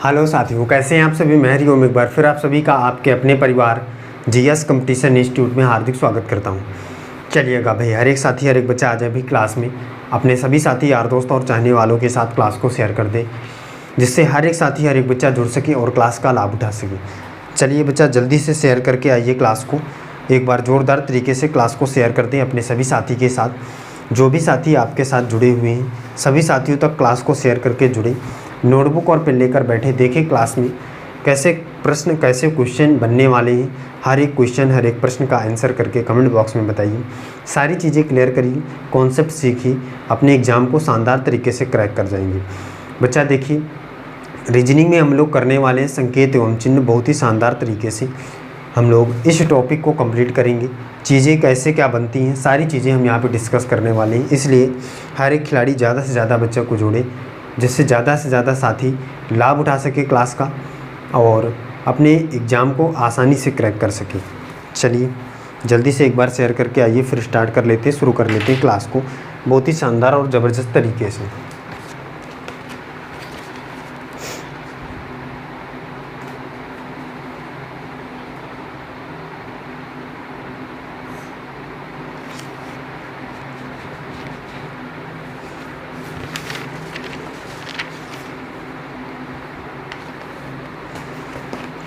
Hello साथियों, कैसे हैं आप सभी। मैं हरिओम एक बार फिर आप सभी का आपके अपने परिवार जीएस कंपटीशन इंस्टीट्यूट में हार्दिक स्वागत करता हूं। चलिएगा भाई, हर एक साथी हर एक बच्चा आ जाए भी क्लास में, अपने सभी साथी यार दोस्त और चाहने वालों के साथ क्लास को शेयर कर दे, जिससे हर एक साथी हर एक बच्चा जुड़ सके और क्लास का लाभ उठा सके। चलिए बच्चा, जल्दी से शेयर करके आइए क्लास को। एक बार ज़ोरदार तरीके से क्लास को शेयर कर दें अपने सभी साथी के साथ। जो भी साथी आपके साथ जुड़े हुए हैं सभी साथियों तक क्लास को शेयर करके जुड़े। नोटबुक और पेन लेकर बैठे, देखें क्लास में कैसे प्रश्न कैसे क्वेश्चन बनने वाले हैं। हर एक क्वेश्चन हर एक प्रश्न का आंसर करके कमेंट बॉक्स में बताइए। सारी चीज़ें क्लियर करिए, कॉन्सेप्ट सीखिए, अपने एग्ज़ाम को शानदार तरीके से क्रैक कर जाएंगे। बच्चा देखिए, रीजनिंग में हम लोग करने वाले हैं संकेत एवं चिन्ह। बहुत ही शानदार तरीके से हम लोग इस टॉपिक को कंप्लीट करेंगे। चीज़ें कैसे क्या बनती हैं, सारी चीज़ें हम यहाँ पे डिस्कस करने वाले हैं। इसलिए हर एक खिलाड़ी ज़्यादा से ज़्यादा बच्चों को जोड़े, जिससे ज़्यादा से ज़्यादा साथी लाभ उठा सके क्लास का और अपने एग्ज़ाम को आसानी से क्रैक कर सके। चलिए जल्दी से एक बार शेयर करके आइए, फिर स्टार्ट कर लेते हैं, शुरू कर लेते हैं क्लास को बहुत ही शानदार और ज़बरदस्त तरीके से।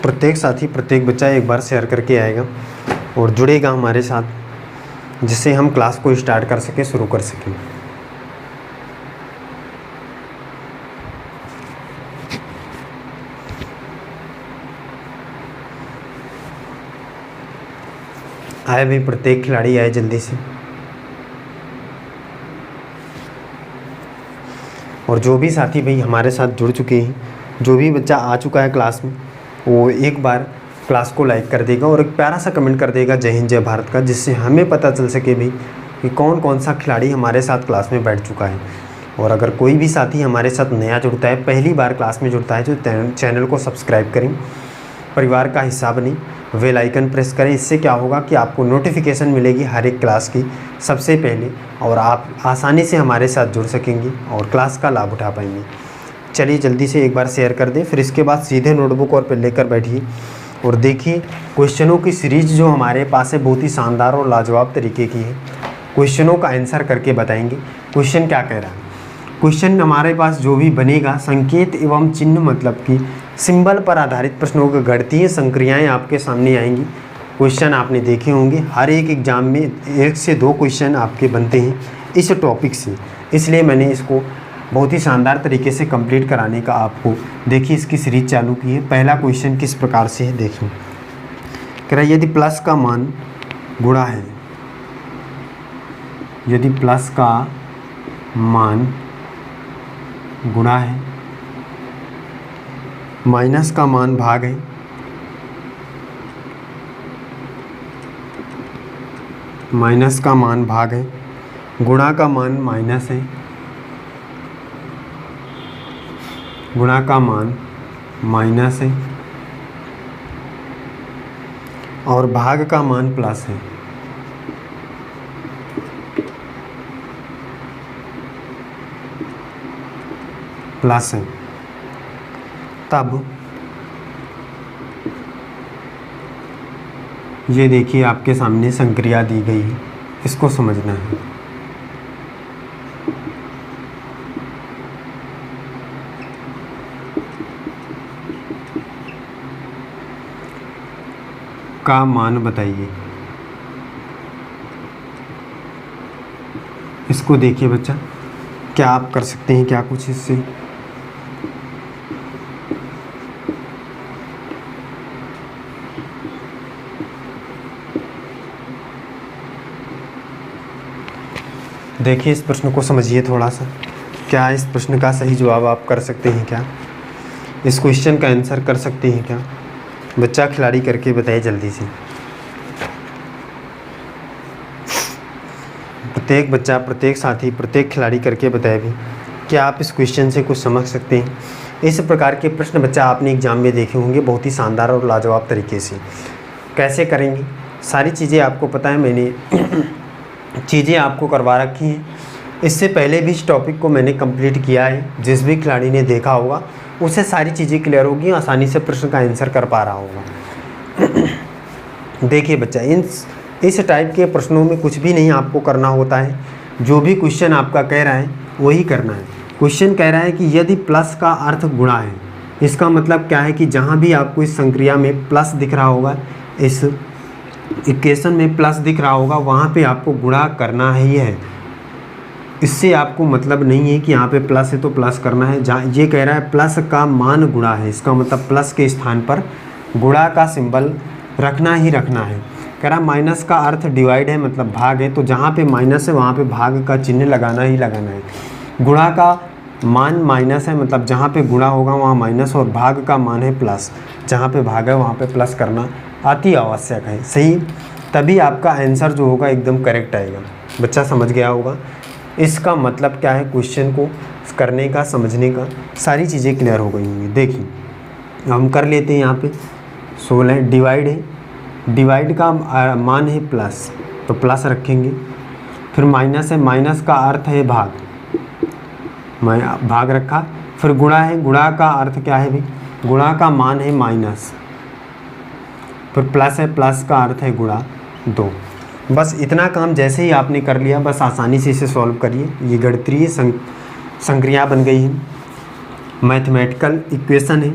प्रत्येक साथी प्रत्येक बच्चा एक बार शेयर करके आएगा और जुड़ेगा हमारे साथ, जिससे हम क्लास को स्टार्ट कर सकें, शुरू कर सकें। आए भाई, प्रत्येक खिलाड़ी आए जल्दी से। और जो भी साथी भाई हमारे साथ जुड़ चुके हैं, जो भी बच्चा आ चुका है क्लास में, वो एक बार क्लास को लाइक कर देगा और एक प्यारा सा कमेंट कर देगा जय हिंद जय भारत का, जिससे हमें पता चल सके भी कि कौन कौन सा खिलाड़ी हमारे साथ क्लास में बैठ चुका है। और अगर कोई भी साथी हमारे साथ नया जुड़ता है, पहली बार क्लास में जुड़ता है, तो चैनल को सब्सक्राइब करें, परिवार का हिस्सा बनें, बेल आइकन प्रेस करें। इससे क्या होगा कि आपको नोटिफिकेशन मिलेगी हर एक क्लास की सबसे पहले, और आप आसानी से हमारे साथ जुड़ सकेंगे और क्लास का लाभ उठा पाएंगे। चलिए जल्दी से एक बार शेयर कर दें, फिर इसके बाद सीधे नोटबुक और पेन लेकर बैठिए और देखिए क्वेश्चनों की सीरीज जो हमारे पास है बहुत ही शानदार और लाजवाब तरीके की है। क्वेश्चनों का आंसर करके बताएंगे क्वेश्चन क्या कह रहा है। क्वेश्चन हमारे पास जो भी बनेगा, संकेत एवं चिन्ह मतलब कि सिंबल पर आधारित प्रश्नों की गणितीय संक्रियाएँ आपके सामने आएंगी। क्वेश्चन आपने देखे होंगे, हर एक एग्ज़ाम में 1 से 2 क्वेश्चन आपके बनते हैं इस टॉपिक से, इसलिए मैंने इसको बहुत ही शानदार तरीके से कंप्लीट कराने का आपको देखिए इसकी सीरीज चालू की है। पहला क्वेश्चन किस प्रकार से है देखिए, कह रहा है यदि प्लस का मान गुणा है, यदि प्लस का मान गुणा है, माइनस का मान भाग है, माइनस का मान भाग है, गुणा का मान माइनस है, गुणा का मान माइनस है और भाग का मान प्लस है। प्लस है, तब ये देखिए आपके सामने संक्रिया दी गई है, इसको समझना है। का मान बताइए। इसको देखिए बच्चा, क्या आप कर सकते हैं क्या कुछ इससे। देखिए इस प्रश्न को समझिए थोड़ा सा, क्या इस प्रश्न का सही जवाब आप कर सकते हैं क्या, इस क्वेश्चन का आंसर कर सकते हैं क्या। बच्चा खिलाड़ी करके बताइए जल्दी से। प्रत्येक बच्चा प्रत्येक साथी प्रत्येक खिलाड़ी करके बताए भी, क्या आप इस क्वेश्चन से कुछ समझ सकते हैं। इस प्रकार के प्रश्न बच्चा आपने एग्जाम में देखे होंगे बहुत ही शानदार और लाजवाब तरीके से। कैसे करेंगे सारी चीज़ें आपको पता है, मैंने चीज़ें आपको करवा रखी हैं। इससे पहले भी इस टॉपिक को मैंने कंप्लीट किया है, जिस भी खिलाड़ी ने देखा होगा उसे सारी चीज़ें क्लियर होगी, आसानी से प्रश्न का आंसर कर पा रहा होगा। देखिए बच्चा, इस टाइप के प्रश्नों में कुछ भी नहीं आपको करना होता है, जो भी क्वेश्चन आपका कह रहा है वही करना है। क्वेश्चन कह रहा है कि यदि प्लस का अर्थ गुणा है, इसका मतलब क्या है कि जहाँ भी आपको इस संक्रिया में प्लस दिख रहा होगा, इस इक्वेशन में प्लस दिख रहा होगा, वहाँ पे आपको गुणा करना ही है। इससे आपको मतलब नहीं है कि यहाँ पे प्लस है तो प्लस करना है। जहाँ ये कह रहा है प्लस का मान गुणा है, इसका मतलब प्लस के स्थान पर गुणा का सिंबल रखना ही रखना है। कह रहा माइनस का अर्थ डिवाइड है, मतलब भाग है, तो जहाँ पे माइनस है वहाँ पे भाग का चिन्ह लगाना ही लगाना है। गुणा का मान माइनस है, मतलब जहाँ पे गुणा होगा वहाँ माइनस, और भाग का मान है प्लस, जहाँ पे भाग है वहाँ पे प्लस करना अति आवश्यक है। सही, तभी आपका आंसर जो होगा एकदम करेक्ट आएगा। बच्चा समझ गया होगा इसका मतलब क्या है, क्वेश्चन को करने का, समझने का, सारी चीज़ें क्लियर हो गई होंगी। देखिए हम कर लेते हैं। यहाँ पे 16 डिवाइड है, डिवाइड का मान है प्लस, तो प्लस रखेंगे। फिर माइनस है, माइनस का अर्थ है भाग, भाग रखा। फिर गुणा है, गुणा का अर्थ क्या है भाई, गुणा का मान है माइनस। फिर प्लस है, प्लस का अर्थ है गुणा 2। बस इतना काम जैसे ही आपने कर लिया, बस आसानी से इसे सॉल्व करिए। ये गणितीय संक्रिया बन गई है, मैथमेटिकल इक्वेशन है।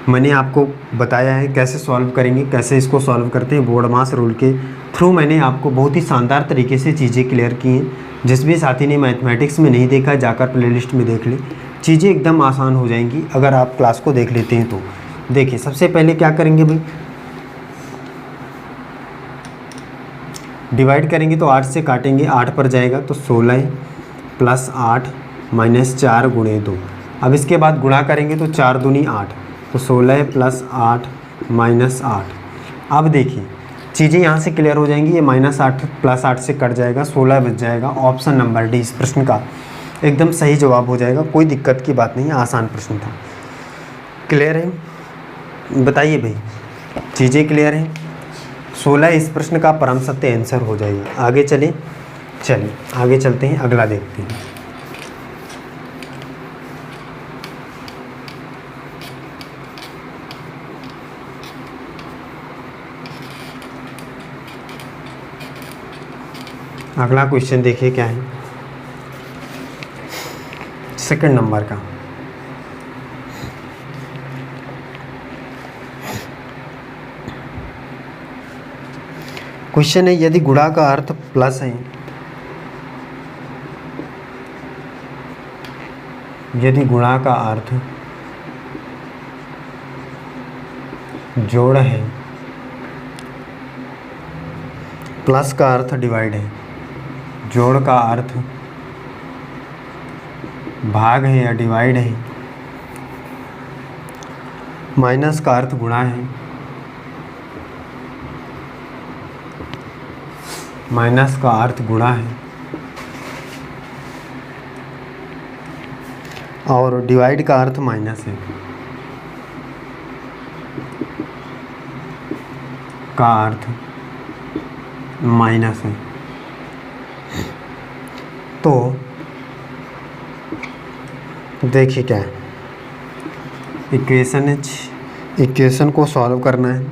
मैंने आपको बताया है कैसे सॉल्व करेंगे, कैसे इसको सॉल्व करते हैं। बोर्ड मास रूल के थ्रू मैंने आपको बहुत ही शानदार तरीके से चीज़ें क्लियर की हैं। जिस भी साथी ने मैथमेटिक्स में नहीं देखा, जाकर प्लेलिस्ट में देख ले, चीज़ें एकदम आसान हो जाएंगी अगर आप क्लास को देख लेते हैं तो। देखिए सबसे पहले क्या करेंगे भाई, डिवाइड करेंगे तो 8 से काटेंगे, 8 पर जाएगा तो 16 प्लस 8 माइनस 4 गुणे 2। अब इसके बाद गुणा करेंगे तो 4 दूनी 8, तो 16 प्लस 8 माइनस 8। अब देखिए चीज़ें यहाँ से क्लियर हो जाएंगी। ये माइनस 8 प्लस 8 से कट जाएगा, 16 बच जाएगा। ऑप्शन नंबर डी इस प्रश्न का एकदम सही जवाब हो जाएगा। कोई दिक्कत की बात नहीं है, आसान प्रश्न था। क्लियर है, बताइए भाई, चीज़ें क्लियर हैं। 16 इस प्रश्न का परम सत्य आंसर हो जाएगा। आगे चलिए आगे चलते हैं, अगला देखते हैं। अगला क्वेश्चन देखिए क्या है, सेकंड नंबर का। क्वेश्चन है यदि गुणा का अर्थ प्लस है, यदि गुणा का अर्थ जोड़ है, प्लस का अर्थ डिवाइड है, जोड़ का अर्थ भाग है या डिवाइड है, माइनस का अर्थ गुणा है, माइनस का अर्थ गुणा है, और डिवाइड का अर्थ माइनस है, का अर्थ माइनस है। तो देखिए क्या है, इक्वेशन को सॉल्व करना है।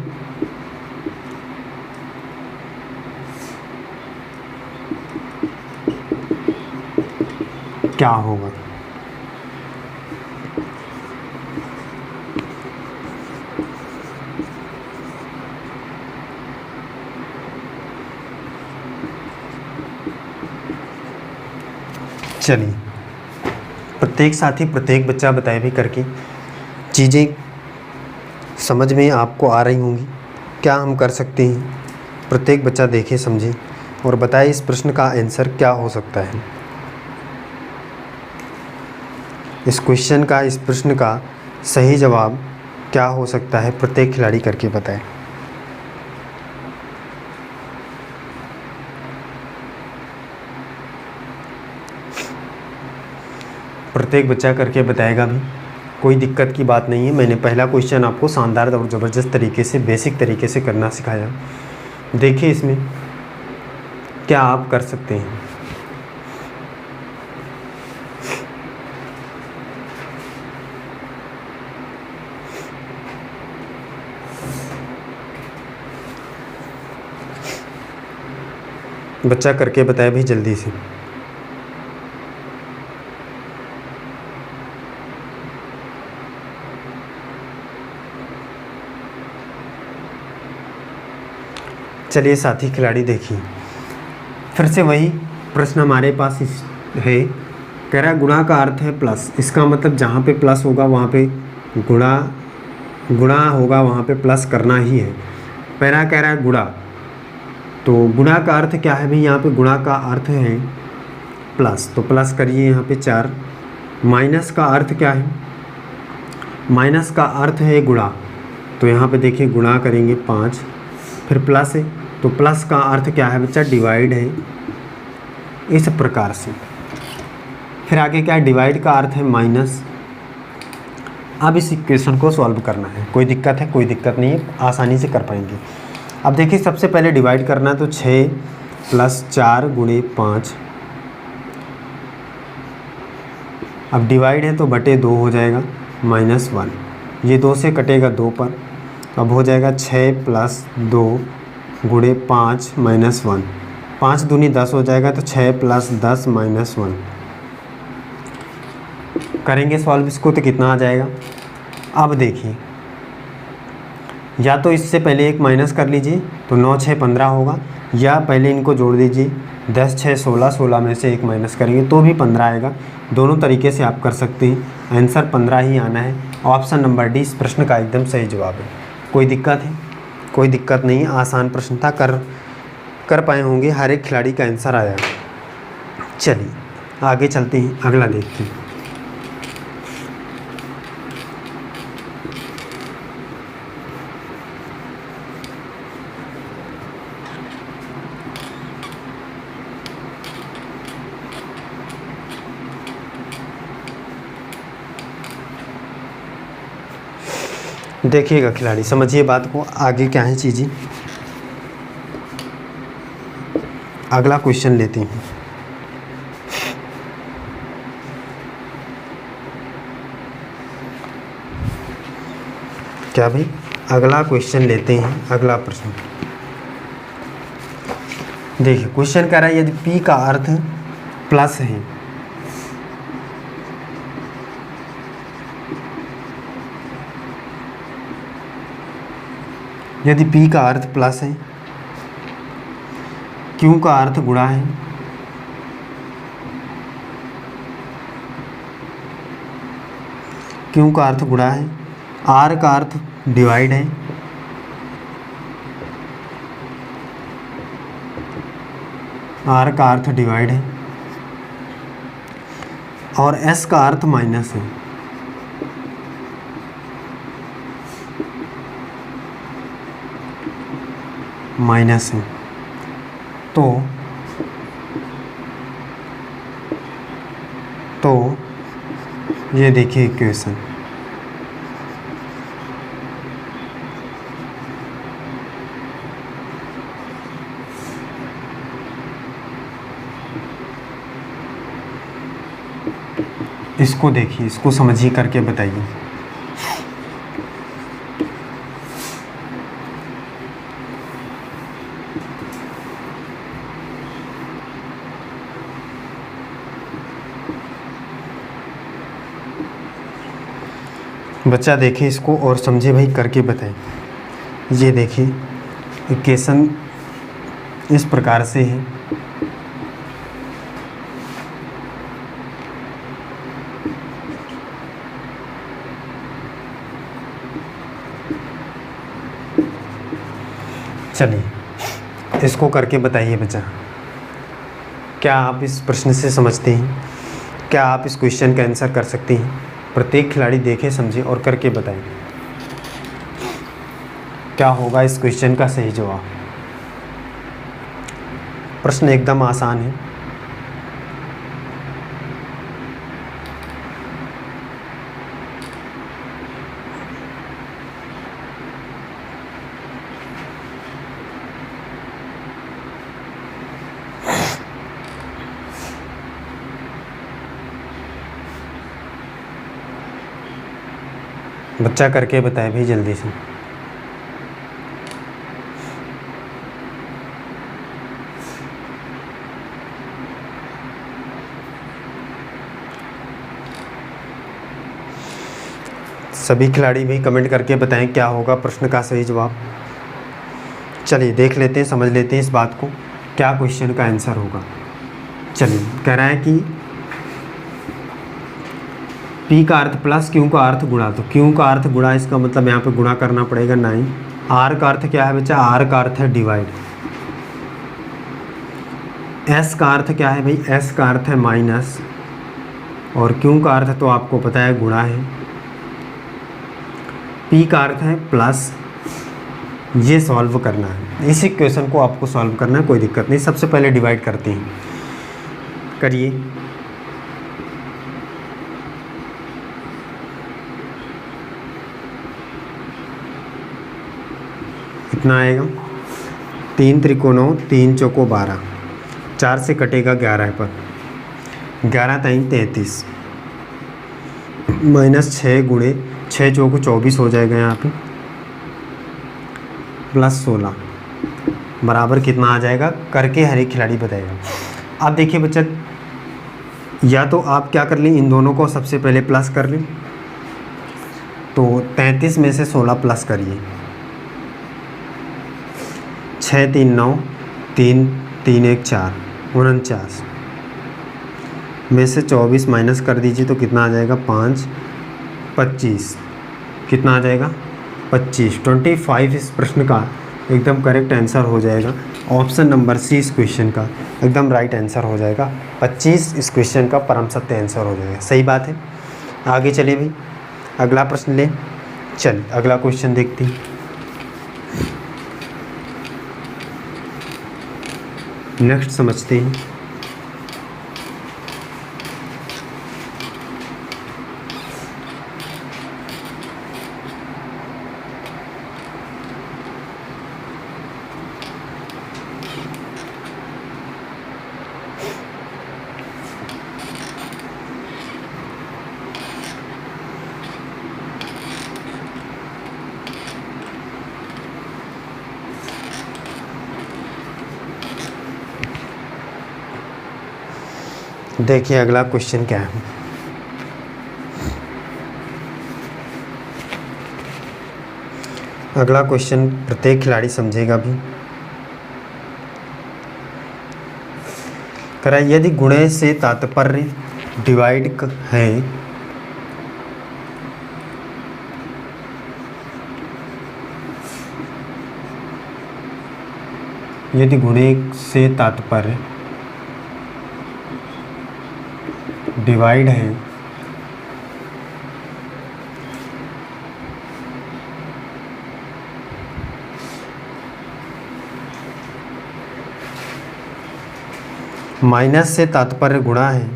क्या होगा, चलिए प्रत्येक साथी, प्रत्येक बच्चा बताए भी करके चीज़ें समझ में आपको आ रही होंगी। क्या हम कर सकते हैं, प्रत्येक बच्चा देखे, समझे और बताए इस प्रश्न का आंसर क्या हो सकता है। इस क्वेश्चन का, इस प्रश्न का सही जवाब क्या हो सकता है, प्रत्येक खिलाड़ी करके बताए। प्रत्येक बच्चा करके बताएगा भी, कोई दिक्कत की बात नहीं है। मैंने पहला क्वेश्चन आपको शानदार और ज़बरदस्त तरीके से, बेसिक तरीके से करना सिखाया। देखिए इसमें क्या आप कर सकते हैं। बच्चा करके बताए भाई जल्दी से। चलिए साथी खिलाड़ी देखिए, फिर से वही प्रश्न हमारे पास है। कह रहा है गुणा का अर्थ है प्लस, इसका मतलब जहाँ पे प्लस होगा वहाँ पे गुणा होगा, वहाँ पे प्लस करना ही है। पहला कह रहा है गुणा, तो गुणा का अर्थ क्या है भाई, यहाँ पे गुणा का अर्थ है प्लस, तो प्लस करिए यहाँ पे 4। माइनस का अर्थ क्या है, माइनस का अर्थ है गुणा, तो यहाँ पे देखिए गुणा करेंगे 5, फिर प्लस है, तो प्लस का अर्थ क्या है बच्चा, डिवाइड है, इस प्रकार से। फिर आगे क्या है, डिवाइड का अर्थ है माइनस। अब इस इक्वेशन को सॉल्व करना है, कोई दिक्कत है, कोई दिक्कत नहीं है, आसानी से कर पाएंगे। अब देखिए सबसे पहले डिवाइड करना है, तो 6 + 4 × 5। अब डिवाइड है तो बटे 2 हो जाएगा, -1, ये 2 से कटेगा 2 पर, अब हो जाएगा 6 + 2 × 5 -1, 5 दूनी 10 हो जाएगा, तो 6 + 10 -1 करेंगे सॉल्व इसको तो कितना आ जाएगा। अब देखिए या तो इससे पहले एक माइनस कर लीजिए, तो 9 6 15 होगा, या पहले इनको जोड़ दीजिए, 10 6 16, 16 में से एक माइनस करेंगे तो भी 15 आएगा। दोनों तरीके से आप कर सकते हैं, आंसर 15 ही आना है। ऑप्शन नंबर डी इस प्रश्न का एकदम सही जवाब है। कोई दिक्कत है, कोई दिक्कत नहीं, आसान प्रश्न था, कर पाए होंगे, हर एक खिलाड़ी का आंसर आया। चलिए आगे चलते हैं, अगला देखते हैं। देखिएगा खिलाड़ी, समझिए बात को, आगे क्या है चीज़ें। अगला क्वेश्चन लेते हैं। क्या भाई, अगला क्वेश्चन लेते हैं, अगला प्रश्न देखिए। क्वेश्चन कह रहा है यदि P का अर्थ प्लस है, यदि P का अर्थ प्लस है, Q का अर्थ गुणा है, Q का अर्थ गुणा है, R का अर्थ डिवाइड है, R का अर्थ डिवाइड है, और S का अर्थ माइनस है। माइनस है, तो ये देखिए इक्वेशन, इसको देखिए, इसको समझिए, करके बताइए। बच्चा देखिए इसको और समझे भाई, करके बताएं। ये देखिए इक्वेशन इस प्रकार से है, चलिए इसको करके बताइए बच्चा, क्या आप इस प्रश्न से समझते हैं, क्या आप इस क्वेश्चन का आंसर कर सकते हैं। प्रत्येक खिलाड़ी देखे, समझे और करके बताएं क्या होगा इस क्वेश्चन का सही जवाब। प्रश्न एकदम आसान है। बच्चा करके बताए भाई जल्दी से। सभी खिलाड़ी भी कमेंट करके बताएं क्या होगा प्रश्न का सही जवाब। चलिए देख लेते हैं, समझ लेते हैं इस बात को, क्या क्वेश्चन का आंसर होगा। चलिए कह रहा है कि P का अर्थ प्लस Q का अर्थ गुणा, तो Q का अर्थ गुणा, इसका मतलब यहाँ पे गुणा करना पड़ेगा 9। R का अर्थ क्या है बच्चा? R का अर्थ है डिवाइड। S का अर्थ क्या है भाई? S का अर्थ है माइनस, और Q का अर्थ तो आपको पता है गुणा है। P का अर्थ है प्लस। ये सॉल्व करना है, इस इक्वेशन को आपको सॉल्व करना है, कोई दिक्कत नहीं। सबसे पहले डिवाइड करते हैं, करिए। कितना आएगा? 3 त्रिकोणों 3 चौको 12, 4 से कटेगा 11 पर, 11 3 33, माइनस 6 गुणे 6 चौको 24 हो जाएगा यहाँ पे, प्लस 16 बराबर कितना आ जाएगा करके हर एक खिलाड़ी बताएगा। अब देखिए बच्चा, या तो आप क्या कर लें, इन दोनों को सबसे पहले प्लस कर लें, तो 33 में से 16 प्लस करिए, 6 3 9, 3 3 1 4, 49 में से 24 माइनस कर दीजिए तो कितना आ जाएगा? 5 25, कितना आ जाएगा? 25 25 इस प्रश्न का एकदम करेक्ट आंसर हो जाएगा। ऑप्शन नंबर सी इस क्वेश्चन का एकदम राइट आंसर हो जाएगा। 25 इस क्वेश्चन का परम सत्य आंसर हो जाएगा। सही बात है। आगे चलिए भाई, अगला प्रश्न ले। चलिए अगला क्वेश्चन देखते हैं। नेक्स्ट समझते हैं। देखिए अगला क्वेश्चन क्या है। अगला क्वेश्चन प्रत्येक खिलाड़ी समझेगा भी। कह रहा है यदि गुणे से तात्पर्य डिवाइड है, यदि गुणे से तात्पर्य डिवाइड है, माइनस से तात्पर्य गुणा है,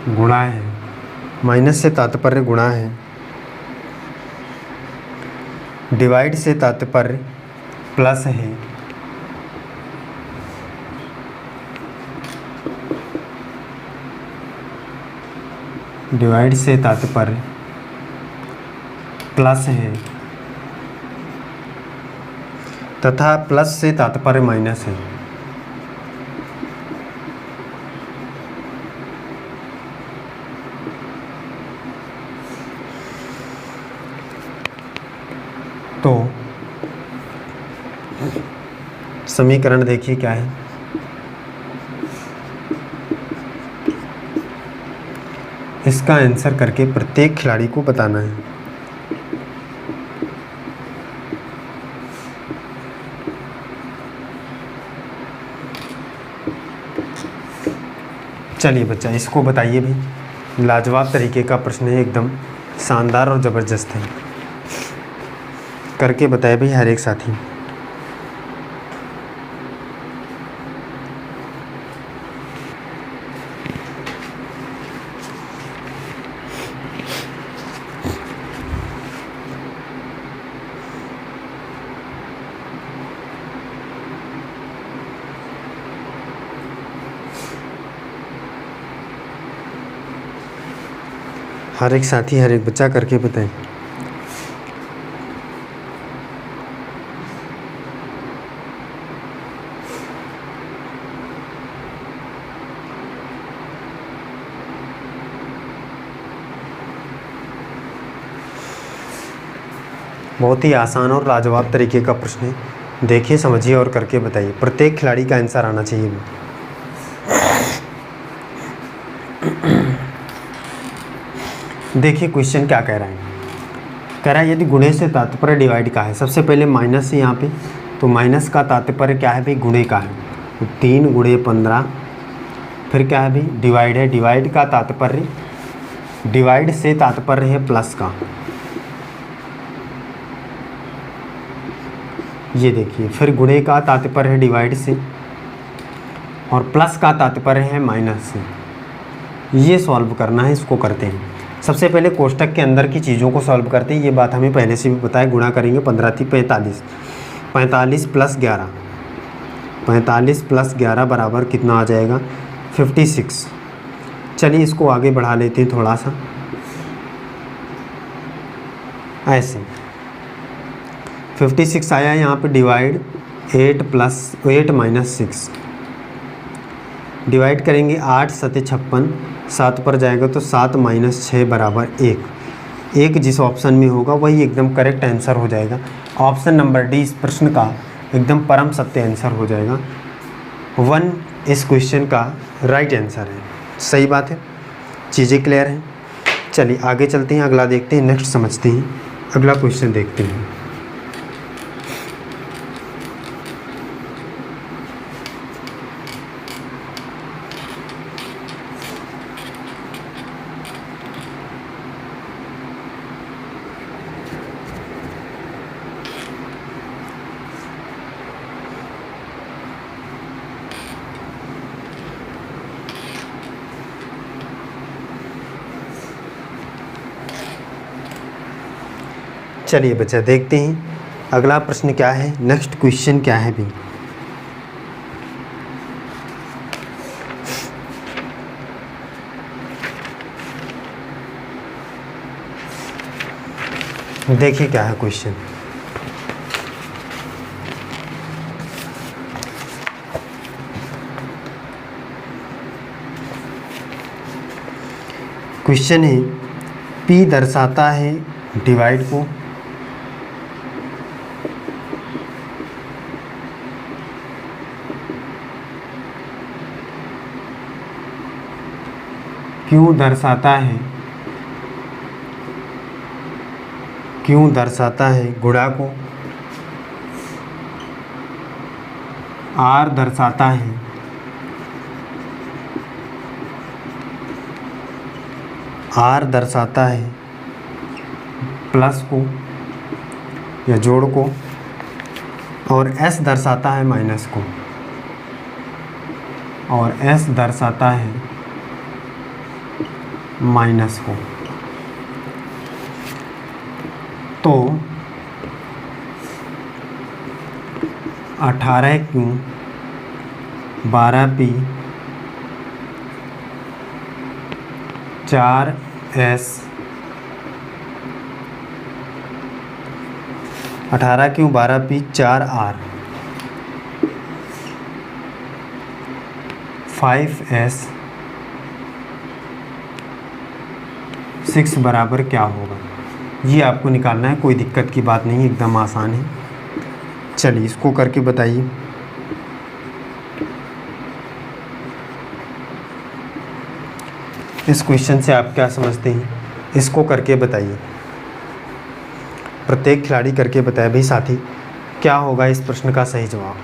गुणा है, माइनस से तात्पर्य गुणा है, डिवाइड से तात्पर्य प्लस है, डिवाइड से तात्पर्य प्लस है तथा प्लस से तात्पर्य माइनस है, तो समीकरण देखिए क्या है। इसका आंसर करके प्रत्येक खिलाड़ी को बताना है। चलिए बच्चा इसको बताइए भी। लाजवाब तरीके का प्रश्न है, एकदम शानदार और ज़बरदस्त है। करके बताए भाई हर एक साथी। हर एक साथी, हर एक बच्चा करके बताएं। बहुत ही आसान और लाजवाब तरीके का प्रश्न है। देखिए, समझिए और करके बताइए। प्रत्येक खिलाड़ी का आंसर आना चाहिए। देखिए क्वेश्चन क्या कह रहा है। कह रहा है यदि गुणे से तात्पर्य डिवाइड का है। सबसे पहले माइनस है यहाँ पे, तो माइनस का तात्पर्य क्या है भाई, गुणे का है। तो 3 गुणे 15। फिर क्या है भाई, डिवाइड है। डिवाइड का तात्पर्य, डिवाइड से तात्पर्य है प्लस का। ये देखिए, फिर गुणे का तात्पर्य है डिवाइड से, और प्लस का तात्पर्य है माइनस से। ये सॉल्व करना है, इसको करते हैं। सबसे पहले कोष्टक के अंदर की चीज़ों को सॉल्व करते हैं। ये बात हमें पहले से भी पता है। गुणा करेंगे, 15 थी 45, 45 प्लस 11, 45 प्लस 11 बराबर कितना आ जाएगा, 56। चलिए इसको आगे बढ़ा लेते हैं थोड़ा सा, ऐसे 56 आया। यहाँ पे डिवाइड 8 प्लस 8 माइनस 6, डिवाइड करेंगे 8 7 56, 7 पर जाएगा तो 7 माइनस 6 बराबर 1। 1 जिस ऑप्शन में होगा वही एकदम करेक्ट आंसर हो जाएगा। ऑप्शन नंबर डी इस प्रश्न का एकदम परम सत्य आंसर हो जाएगा। 1 इस क्वेश्चन का राइट आंसर है। सही बात है, चीज़ें क्लियर हैं। चलिए आगे चलते हैं, अगला देखते हैं, नेक्स्ट समझते हैं, अगला क्वेश्चन देखते हैं। चलिए बच्चा देखते हैं अगला प्रश्न क्या है, नेक्स्ट क्वेश्चन क्या है भी। देखिए क्या है क्वेश्चन। क्वेश्चन है P दर्शाता है डिवाइड को, Q दर्शाता है गुणा को, R दर्शाता है प्लस को या जोड़ को, और S दर्शाता है माइनस को, और S दर्शाता है माइनस को। तो 18Q 12P 4S 18Q 12P 4R 5S 6 बराबर क्या होगा, ये आपको निकालना है। कोई दिक्कत की बात नहीं, एकदम आसान है। चलिए इसको करके बताइए। इस क्वेश्चन से आप क्या समझते हैं, इसको करके बताइए। प्रत्येक खिलाड़ी करके बताए भाई साथी, क्या होगा इस प्रश्न का सही जवाब।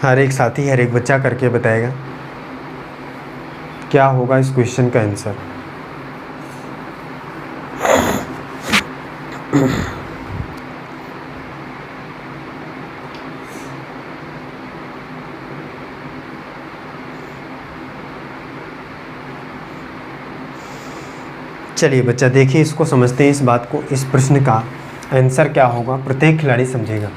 हर एक साथी, हर एक बच्चा करके बताएगा क्या होगा इस क्वेश्चन का आंसर। चलिए बच्चा देखिए, इसको समझते हैं, इस बात को, इस प्रश्न का आंसर क्या होगा प्रत्येक खिलाड़ी समझेगा।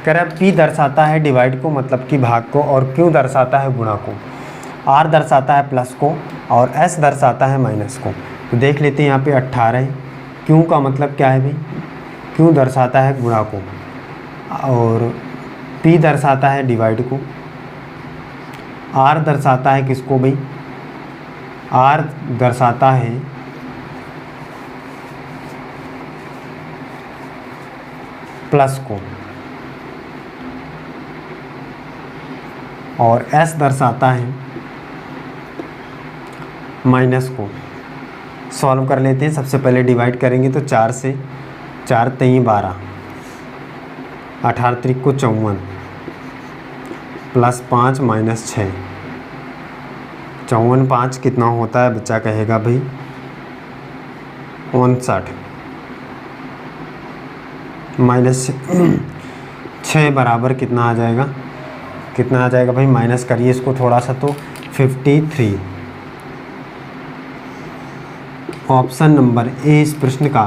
कह रहा है P दर्शाता है डिवाइड को, मतलब कि भाग को, और Q दर्शाता है गुणा को, R दर्शाता है प्लस को, और S दर्शाता है माइनस को। तो देख लेते हैं यहाँ पे 18 है। Q का मतलब क्या है भाई, Q दर्शाता है गुणा को, और P दर्शाता है डिवाइड को, आर दर्शाता है किसको भाई, आर दर्शाता है प्लस को, और एस दर्शाता है माइनस को। सॉल्व कर लेते हैं। सबसे पहले डिवाइड करेंगे तो 4 से 4 3 12, 18 3 को 54, प्लस 5 माइनस 6, 54 5 कितना होता है बच्चा कहेगा भाई 59, माइनस 6 बराबर कितना आ जाएगा, कितना आ जाएगा भाई, माइनस करिए इसको थोड़ा सा तो 53। ऑप्शन नंबर ए इस प्रश्न का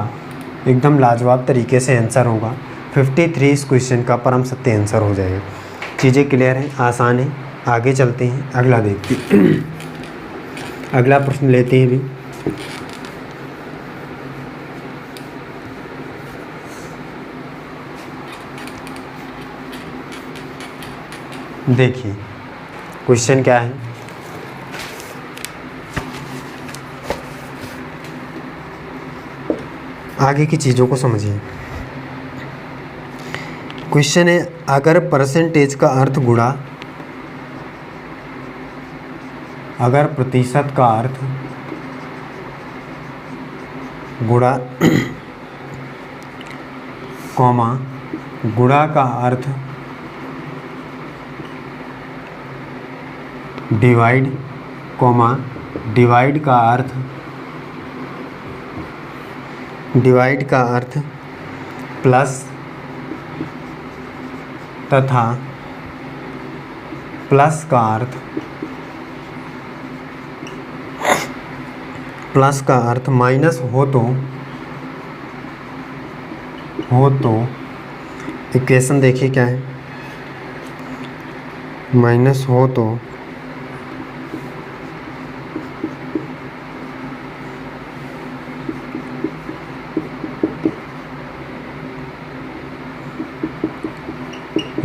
एकदम लाजवाब तरीके से आंसर होगा। 53 इस क्वेश्चन का परम सत्य आंसर हो जाएगा। चीज़ें क्लियर हैं, आसान है। आगे चलते हैं, अगला देखते हैं। अगला प्रश्न लेते हैं भी। देखिए क्वेश्चन क्या है। आगे की चीज़ों को समझिए। क्वेश्चन है, अगर परसेंटेज का अर्थ गुणा, अगर प्रतिशत का अर्थ गुणा कॉमा गुणा का अर्थ डिवाइड कॉमा डिवाइड का अर्थ, डिवाइड का अर्थ प्लस तथा प्लस का अर्थ, प्लस का अर्थ माइनस हो तो इक्वेशन देखिए क्या है, माइनस हो तो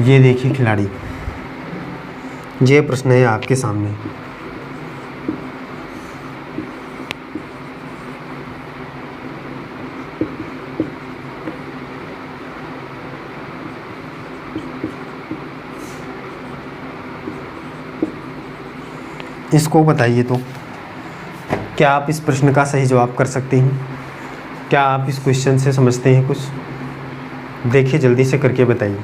ये देखिए खिलाड़ी, ये प्रश्न है आपके सामने। इसको बताइए तो क्या आप इस प्रश्न का सही जवाब कर सकते हैं? क्या आप इस क्वेश्चन से समझते हैं कुछ? देखिए जल्दी से करके बताइए।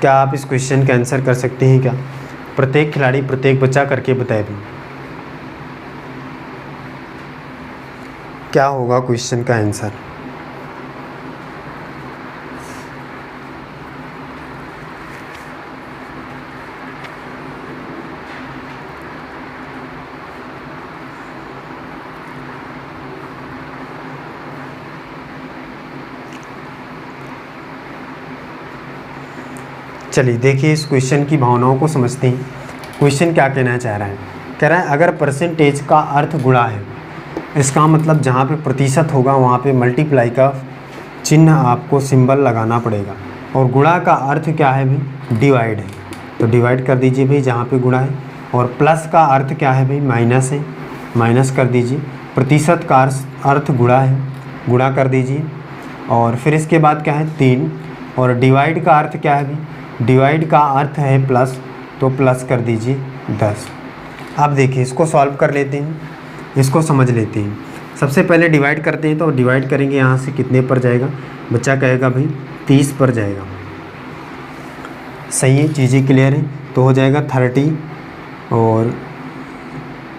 क्या आप इस क्वेश्चन का आंसर कर सकते हैं क्या? प्रत्येक खिलाड़ी प्रत्येक बच्चा करके बताए भी क्या होगा क्वेश्चन का आंसर। चलिए देखिए इस क्वेश्चन की भावनाओं को समझते हैं। क्वेश्चन क्या कहना चाह रहा है? कह रहा है अगर परसेंटेज का अर्थ गुणा है, इसका मतलब जहाँ पे प्रतिशत होगा वहाँ पे मल्टीप्लाई का चिन्ह आपको सिंबल लगाना पड़ेगा, और गुणा का अर्थ क्या है भाई? डिवाइड है, तो डिवाइड कर दीजिए भाई जहाँ पे गुणा है। और प्लस का अर्थ क्या है भाई? माइनस है, माइनस कर दीजिए। प्रतिशत का अर्थ गुणा है, गुणा कर दीजिए। और फिर इसके बाद क्या है? 3। और डिवाइड का अर्थ क्या है भाई? डिवाइड का अर्थ है प्लस, तो प्लस कर दीजिए 10। अब देखिए इसको सॉल्व कर लेते हैं, इसको समझ लेते हैं। सबसे पहले डिवाइड करते हैं, तो डिवाइड करेंगे यहाँ से कितने पर जाएगा? बच्चा कहेगा भाई 30 पर जाएगा। सही है, चीज़ें क्लियर हैं। तो हो जाएगा 30 और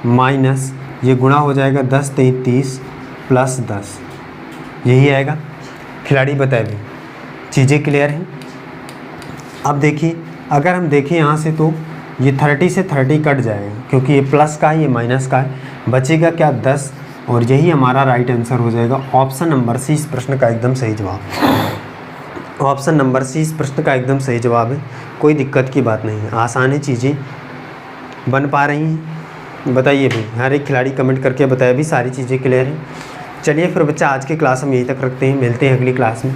माइनस ये गुणा हो जाएगा 10 3 30 प्लस 10, यही आएगा। खिलाड़ी बताए भी चीज़ें क्लियर हैं। अब देखिए अगर हम देखें यहाँ से तो ये 30 से 30 कट जाएगा, क्योंकि ये प्लस का है ये माइनस का है, बचेगा क्या? 10, और यही हमारा राइट आंसर हो जाएगा। ऑप्शन नंबर सी इस प्रश्न का एकदम सही जवाब। ऑप्शन नंबर सी इस प्रश्न का एकदम सही जवाब है। कोई दिक्कत की बात नहीं है, आसान है, चीज़ें बन पा रही हैं। बताइए भाई, हर एक खिलाड़ी कमेंट करके बताया भी सारी चीज़ें क्लियर हैं। चलिए फिर बच्चा आज की क्लास हम यहीं तक रखते हैं, मिलते हैं अगली क्लास में।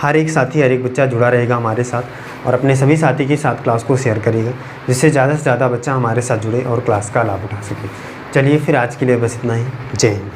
हर एक साथी हर एक बच्चा जुड़ा रहेगा हमारे साथ और अपने सभी साथी के साथ क्लास को शेयर करेगा, जिससे ज़्यादा से ज़्यादा बच्चा हमारे साथ जुड़े और क्लास का लाभ उठा सके। चलिए फिर आज के लिए बस इतना ही। जय हिंद।